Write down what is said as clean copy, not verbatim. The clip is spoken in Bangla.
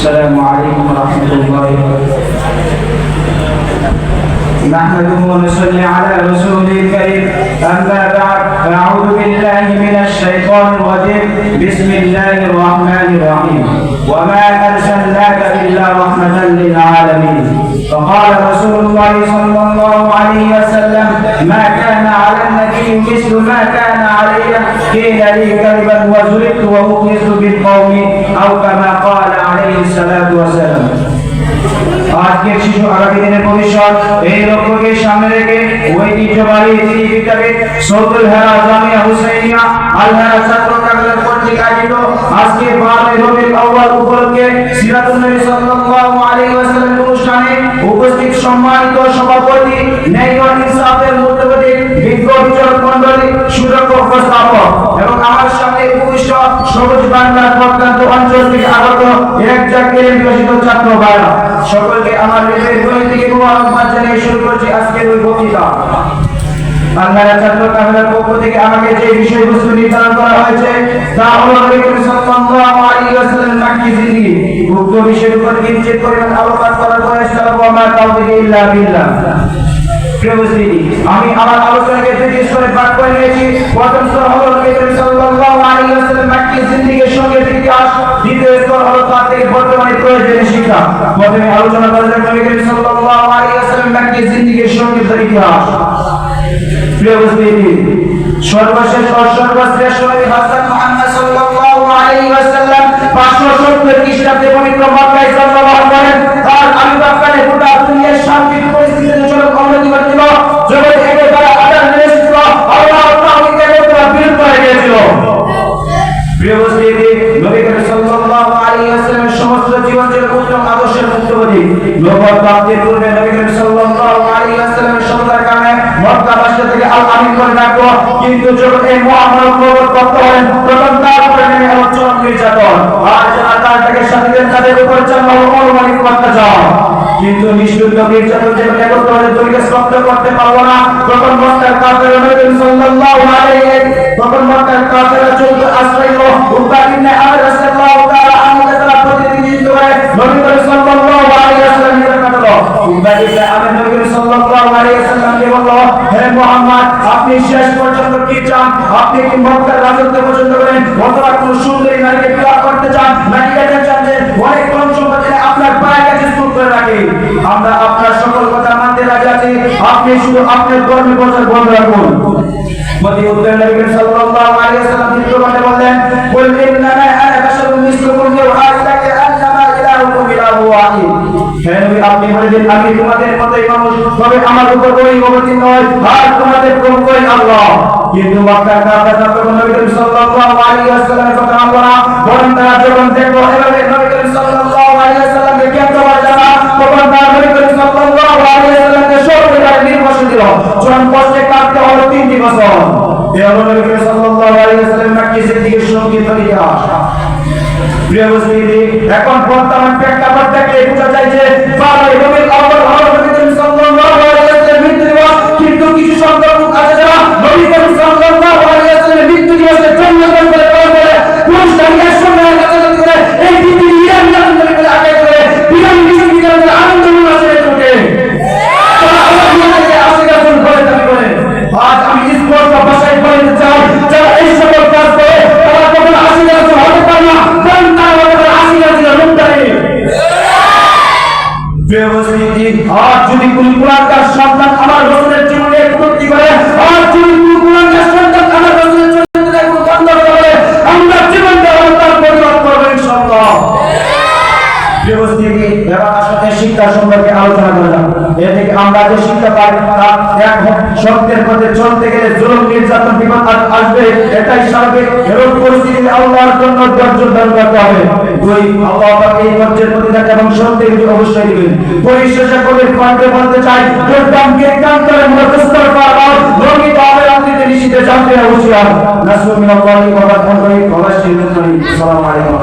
السلام عليكم ورحمة الله وبركاته. نحمده ونصلي على رسوله الكريم. أما بعد فأعوذ بالله من الشيطان الرجيم. بسم الله الرحمن الرحيم. وما أرسلناك إلا رحمة للعالمين. فقال رسول الله صلى الله عليه وسلم: ما كان على النبي مثل ما كان علي قيل لي كذبا وزرقت وأخلصت بالقوم أو كما قال عليه الصلاة والسلام. আজকের শিশু আগামী দিনের ভবিষ্যৎ, এই লক্ষ্যকে সামনে রেখে ঐতিহ্যবাহী দিনী বিদ্যাপীঠ সৌদুল হেরা জামিয়া হুসাইনিয়া আল হেরা ছাত্র কাফেলার কর্তৃক আয়োজিত আজকে 12 রবিউল আউয়াল উপলক্ষে সিরাতুন নবী সাল্লাল্লাহু আলাইহি ওয়াসাল্লাম অনুষ্ঠানে উপস্থিত সম্মানিত সভাপতি, ন্যায় ও ইনসাফের মূল্যবোধী বিজ্ঞ বিচারক মণ্ডলী, সুযোগ্য উপস্থাপক এবং আমার সামনে উপবিষ্ট সবুজ বাংলার প্রত্যন্ত অঞ্চল থেকে আগত এক জাতীয় বিকশিত ছাত্র ভাইরা, সকলকে আমার হৃদয়ের গভীর থেকে মোবারকবাদ জানিয়ে শুরু করছি আজকের ওই বক্তৃতা। বাংলার ছাত্র কাফেলার পক্ষ থেকে আমাকে যে বিষয়বস্তু নির্ধারণ করা হয়েছে তা হলো নবী করিম সাল্লাল্লাহু আলাইহি ওয়াসাল্লাম মাক্কি জিন্দেগি। উক্ত বিষয়ের উপর কিঞ্চিত পরিমাণ আলোকপাত করার প্রয়াস করব। আমার তাওফীক ইল্লা বিল্লাহ। আমি আমার আলোচনাকে দুটি স্তরে ভাগ করে নিয়েছি। প্রথম স্তর হলো নবী করিম সাল্লাল্লাহু আলাইহি ওয়াসাল্লাম মাক্কি জিন্দেগির সঙ্গে ইতিহাস, দ্বিতীয় স্তর হলো তার থেকে বর্তমানে প্রয়োজনীয় শিক্ষা। প্রথমে আলোচনা করা যাক নবী করিম সাল্লাল্লাহু আলাইহি ওয়াসাল্লাম মাক্কি জিন্দেগির সঙ্গে ইতিহাস। সর্বশেষ ও সর্বশ্রেষ্ঠ নবী হযরত মুহাম্মদ সাল্লাল্লাহু আলাইহি ওয়াসাল্লাম 570 খ্রিস্টাব্দে পবিত্র মক্কায় জন্মগ্রহণ করেন। তার আবির্ভাবকালে গোটা দুনিয়ার সার্বিক পরিস্থিতিতে চরম অবনতি ঘটেছিল। জগৎ একেবারে আদার হয়েছিল, আল্লাহ তাআলাকে বিরুদ্ধ হয়ে গিয়েছিল। প্রিয় উপস্থিতি, নবী করিম সাল্লাল্লাহু আলাইহি ওয়াসাল্লামের সমস্ত জীবন ছিল উত্তম আদর্শের মুক্তবাদী। নবুয়ত প্রাপ্তির পূর্বে নবী করিম সাল্লাল্লাহু আলাইহি ওয়াসাল্লামের সততার কারণে মক্কাবাসী থেকে আল আমিন করে ডাকলো, কিন্তু যখন এই মহামানব নবুয়ত প্রাপ্ত হলেন তখন তার উপরে নেমে এলো চরম নির্যাতন। আর যারা তার থেকে সাথীদের তাদের উপর চালানো অমানবিক অত্যাচার। কিন্তু নিষ্ঠুর নির্যাতন যখন একত্রে দুইকে স্তব্ধ করতে পারলো না, তখন মক্কার কাফেররা নবী করিম সাল্লাল্লাহু আলাইহি তখন মক্কার কাফেররা চলতে আশ্রয় ও উকবা ইবনে আমির রাদিয়াল্লাহু তাআলা আনহু তারা প্রতিনিধিত্ব করে নবী করিম সাল্লাল্লাহু আলাইহি ওয়াসাল্লাম নিকট পাঠালো। উকবা ইবনে আমির নবী করিম সাল্লাল্লাহু আলাইহি ওয়াসাল্লামকে বলল, হে মুহাম্মদ, আপনি শেষ পর্যন্ত কি চান? আপনি কি মক্কার রাজত্ব পছন্দ করেন, অথবা কোন সুন্দরী নারীকে বিবাহ করতে চান, নাকি এটা চান যে অনেক ধন সম্পত্তি আপনার পায়ের কাছে স্তূপ করে রাখি? আমরা আপনার সকল কথা মানতে রাজি আছি, আপনি শুধু আপনার কর্মী বছর বন্ধ রাখুন। প্রতি উত্তরে নবী করিম সাল্লাল্লাহু আলাইহি ওয়াসাল্লাম চিত্রপটে বললেন, কুল ইন্নামা আনা বাশারুন মিসলুকুম ইউহা ইলাইয়া আন্নামা ইলাহুকুম ইলাহু ওয়াহিদ। হে নবী, আপনি বলেন আমি তোমাদের মতই মানুষ, তবে আমার উপর কোন অবতীর্ণ নয়, আর তোমাদের প্রভু কই আল্লাহ। কিন্তু মক্কার কাফেররা তখন নবী করিম সাল্লাল্লাহু আলাইহি ওয়াসাল্লামের কথা মানল না, বরং তারা যখন দেখলো এভাবে নবী করিম সাল্লাল্লাহু আলাইহি ওয়াসাল্লামকে কেন্দ্র করে যারা, তখন তারা নবী করিম সাল্লাল্লাহু আলাইহি ওয়াসাল্লামকে সর্বদাই নির্বাসন দিল। চরম কষ্টে কাটতে হলো 3 বছর। এই হলো নবী করিম সাল্লাল্লাহু আলাইহি ওয়াসাল্লাম মাক্কি জিন্দেগির সংক্ষিপ্ত ইতিহাস। প্রিয় উপস্থিতি, এখন বর্তমান প্রেক্ষাপট থেকে বোঝা যায় যে 12 রবিউল আউয়াল হলো নবী করিম সাল্লাল্লাহু আলাইহি ওয়াসাল্লামের মৃত্যু দিবস। কিন্তু কিছু সংখ্যক লোক আছে যারা নবী করিম সাল্লাল্লাহু আলাইহি ওয়াসাল্লামের মৃত্যু দিবসে জন্মগ্রহণ করে পুরস্কারের সঙ্গে কাছাকাছি করে এই পৃথিবী ইরান করে আগে করে বিরাম বিশ্ববিদ্যালয়ের আনন্দ উল্লাসে ওঠে। তারা আল্লাহকে আশীর্বাদ করে দাবি করে। আজ আমি স্পষ্ট ভাষায় বলতে চাই, যারা এই সকল কাজ করে তারা কখনো আশীর্বাদ হতে পারে না, কারণ তারা হতে আশীর্বাদ রূপদারি। আর যদি কোন কুলাঙ্গার সন্তান আমার রসুলের জীবনে উন্নতি করে, আর যদি কোন কুলাঙ্গার সন্তান আমার রসুলের চরিত্রে বন্ধ করে, আমরা জীবনটা তার পরিবর্তন করবো ইনশাআল্লাহ। শিক্ষা সম্পর্কে আলোচনা করলাম। এ থেকে আমরা যে শিক্ষা পাই তা এক সত্যের পথে চলতে গেলে জুলুম নির্যাতন বিপদ আসবে, এটাই স্বাভাবিক। এরকম পরিস্থিতিতে আল্লাহর জন্য ধৈর্য ধারণ করতে হবে। দুই, আল্লাহ পাক এই ধৈর্যের প্রতিদান এবং সত্যের অবশ্যই দিবেন। পরিশেষে কবির কণ্ঠে বলতে চাই, দুর্দামকে কান্তরে মুখস্থর করা লঙ্ঘিত হবে রাত্রিতে নিশীথে জানতে হুঁশিয়ার। নাসরুল মিনাল্লাহি ওয়া বারাকাতুহু। আসসালামু আলাইকুম।